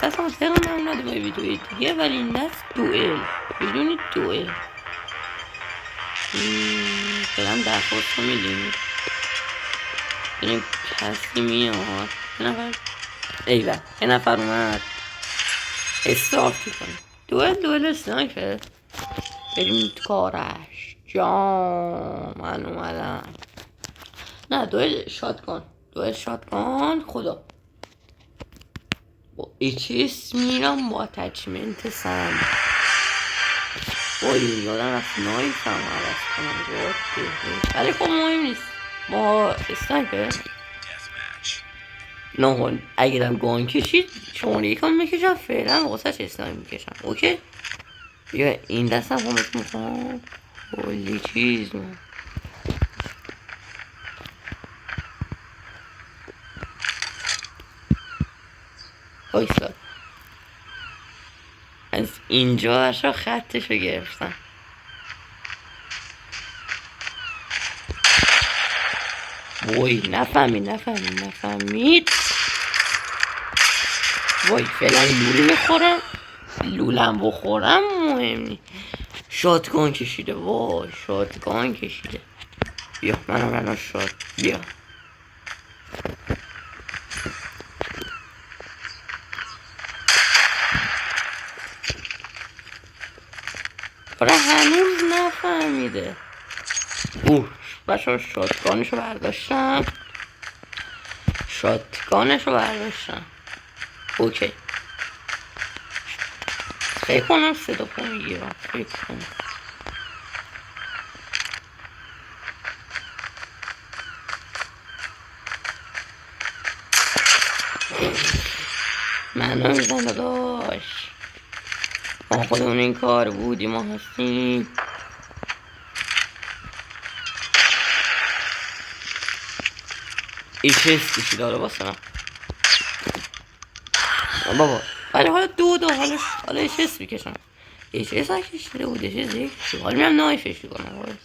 اصلا تهران اومده با ویدیوی دیگه، ولی این دست دوئل بدون دوئل. برم درخواست رو میدیم بریم کسی میاد. یه نفر ایوه یه نفر اومد استارت کنیم. دوئل اسنایپر بریم تو کارش. جان من اومدم. نه دوئل شاتگان خدا با ایچیس میرم با اتچمنت سم. وای یادم رفت نایف هم عوض کنم. ولی خب مهم نیست با اسنایپر نه. اگرم گان کشید شماره یکم میکشم فعلا واسه اسنایپر میکشم. اوکی بیا این دست هم همت میکنم کلی چیز من. هایستاد از اینجا اشا خطشو گرفتم. وای نفهمید. وای فعلا لولم بخورم مهم نی. شاتگان کشیده. وای شاتگان کشیده. بیا منم شات. بیا آره هنوز نفهمیده. بچه شاتگانشو برداشتم. اوکی فکر کنم صدا پا میگیرم. منو میزنه داشت. ما خودمون این کار بودیم ما هستیم. ایچس کشی داره واسه من بابا. ولی حالا حالا ایچس بکشم. ایچس ها کشیده بود. ایچس یک حالا میرم نایفش کنم.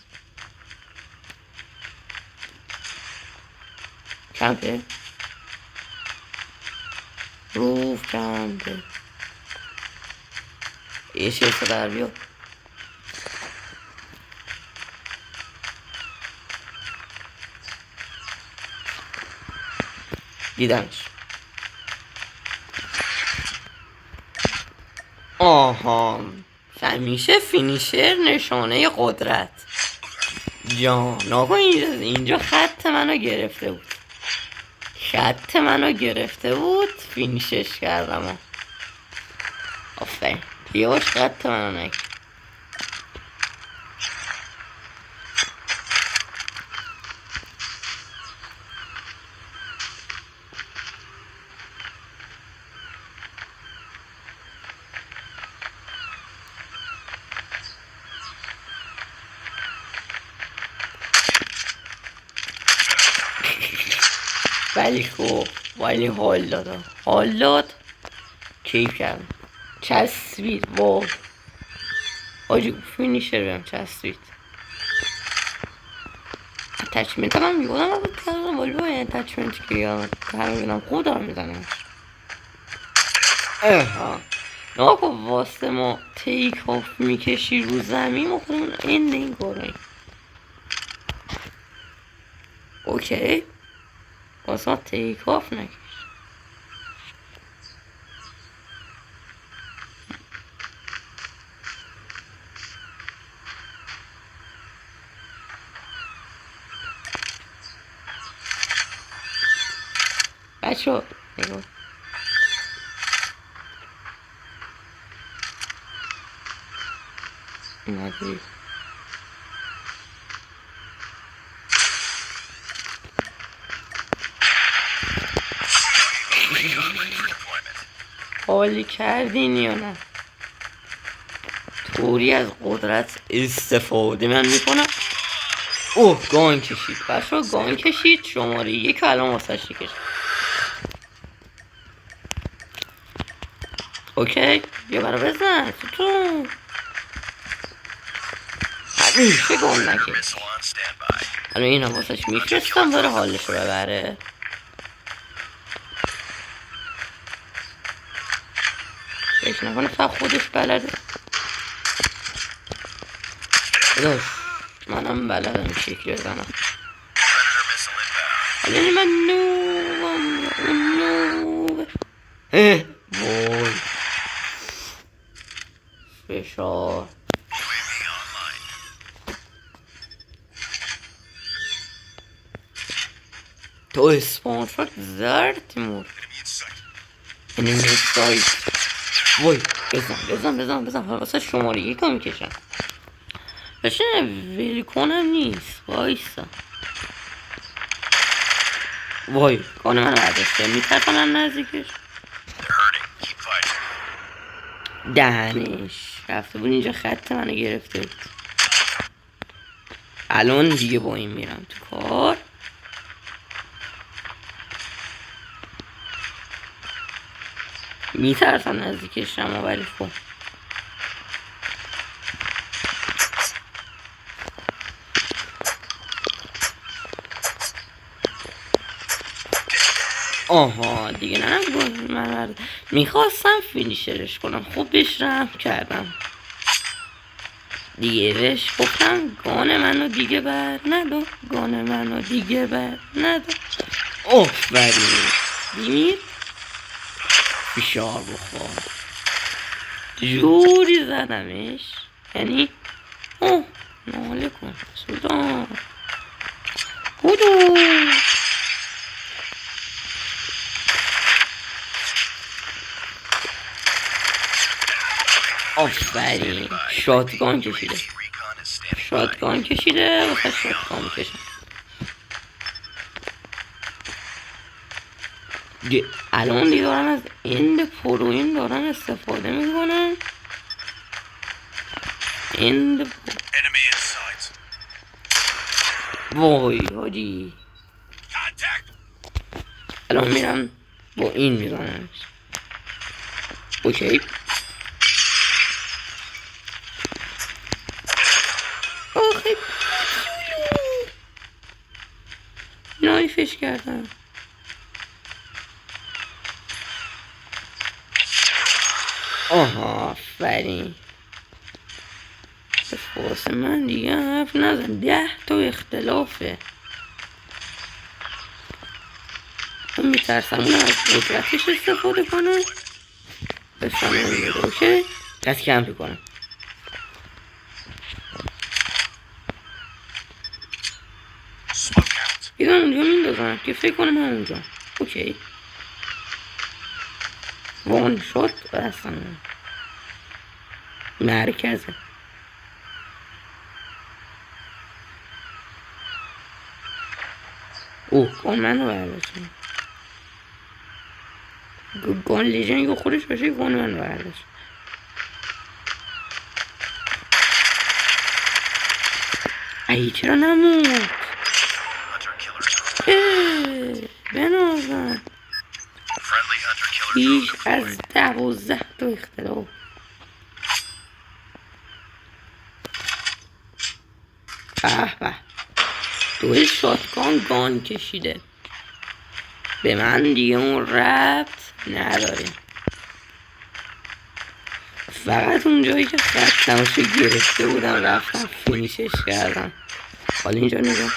کمپه روف کمپه ایچس در بیا. دیدمش. آها همیشه فینیشر نشانه قدرت. جان آقا اینجا خط منو گرفته بود. فینیشش کردم. آفرین بیاش خط منو نکن. ولی حال داد کیف کردم. چسبید وای آجی فینیشر برم چسبید. اتچمنت هم میگونم اما کردم ولی باید اتچمنت که یادم بینم خود دارم میزنم. ناکو واسه ما تیک آف میکشی رو زمین ما خودمون این کارایی. اوکی واسه ما تیک آف نکش. بچه نگاه اومدی حالی کردین یا نه؟ طوری از قدرت استفاده من میکنم. گان کشید بچه گان کشید. شماره یک الان واسه شی کشید. اوکی بیا برا بزن ستون. همیشه گان نکشید. الان این هم واسه شی میفرستم داره حالش رو ببره. فکر نکنه فقط خودش بلده. داداش منم بلدم این شکلی بزنم. یعنی من نوبم. وای فشار. تو اسپان شد زرد تیمور. انیمی سایت. وای بزن واسه شماره یکا میکشم. بشه ویلی کنم نیست. وایسا. وای کانه منو برداشته. میترسم نزدیکش. دهنش رفته بود اینجا خط منو گرفته بود. الان دیگه با این میرم تو کار. میترسم نزدیکشم ولی خب آها دیگه نه من میخواستم فینیشرش کنم. خب بهش رحم کردم دیگه. بهش گفتم گان منو دیگه بر ندار. گان منو دیگه بر ندار. آفرین بیمیر. فشار بخور. جوری زدمش یعنی ناله کن سودان بودو. آفرین شاتگان کشیده. شاتگان کشیده واسه شاتگان میکشم. الان دیگه دارن از اند پروین دارن استفاده میکنن. اند وای حاجی الان میرم با این میزنم. اوکی آخه نایفش کردم. آها آفرین. واسه من دیگه حرف نزن. 10 تا اختلافه. من میترسم اون از قدرتش استفاده کنم. بسنم میده اوکی. کسی کمپی کنم. دیگه اونجا میندازم که فکر کنم اونجا اوکی. وان شد اصلا مرکزه. گان منو برداشتم. گان لیژن یا خودش باشه گان منو برداشت. ای چرا نمود بنازم. بیش از 12 تا اختلاف. به دوی شاتگان گان کشیده. به من دیگه اون ربط نداره. فقط اون جایی که خط نماشه گرفته بودم رفتم فینیشش کردم. حالا اینجا نگاه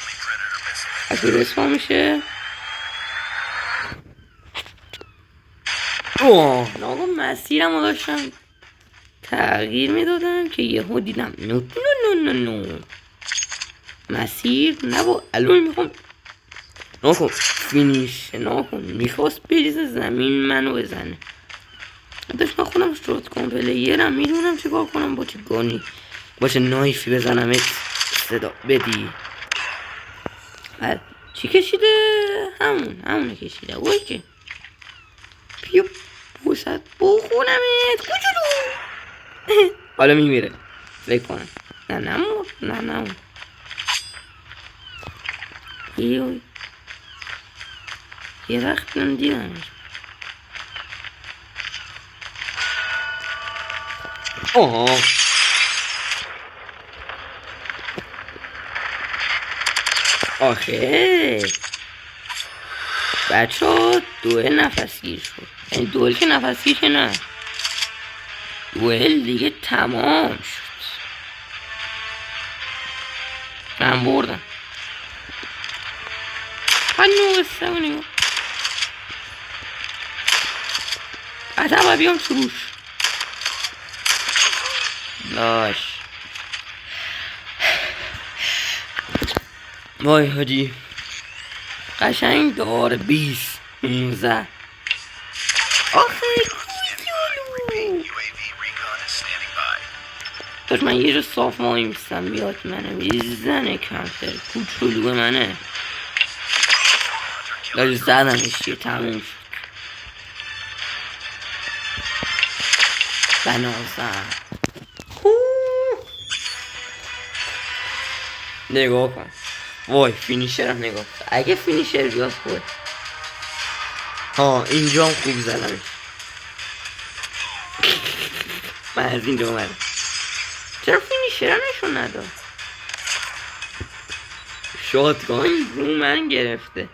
از رسما میشه. ناگه مسیرم رو داشتم تغییر میدادم که یهو دیدم نو مسیر نبا. الان میخوام ناکن فینیش ناکن. میخواست بریزه زمین منو بزنه. داشت من خودم شروع کنم پلیرم میدونم چه کار کنم. با چه گانی باشه نایفی بزنم صدا بدی. چی کشیده؟ همونه کشیده. اوکی پیو بوست بخونمت کجلو. حالا میمیره فکر کنم. نه نمون یه وقت من دیدمش. آخه بچه ها دوه نفسگیر شد. یعنی دوه که نفسگیر که نه دوئل دیگه تمام شد. من بردم. هنو قصه رو نگاه. قطعا بیام تو روش. باش. وای حاجی قشنگ دار 20 19 آخه کوچولو داشت من یه جا صاف ماهی میستم بیاد منه بیزنه کمتر کوچولو منه داشت زدمش یه تموم شد بنازم نگاه کن وای فینیشر هم نگاه اگه فینیشر بیاد خود ها اینجا هم خوب زدمش من از اینجا اومدم چرا فینیشر هم نشون نداد شاتگان رو من گرفته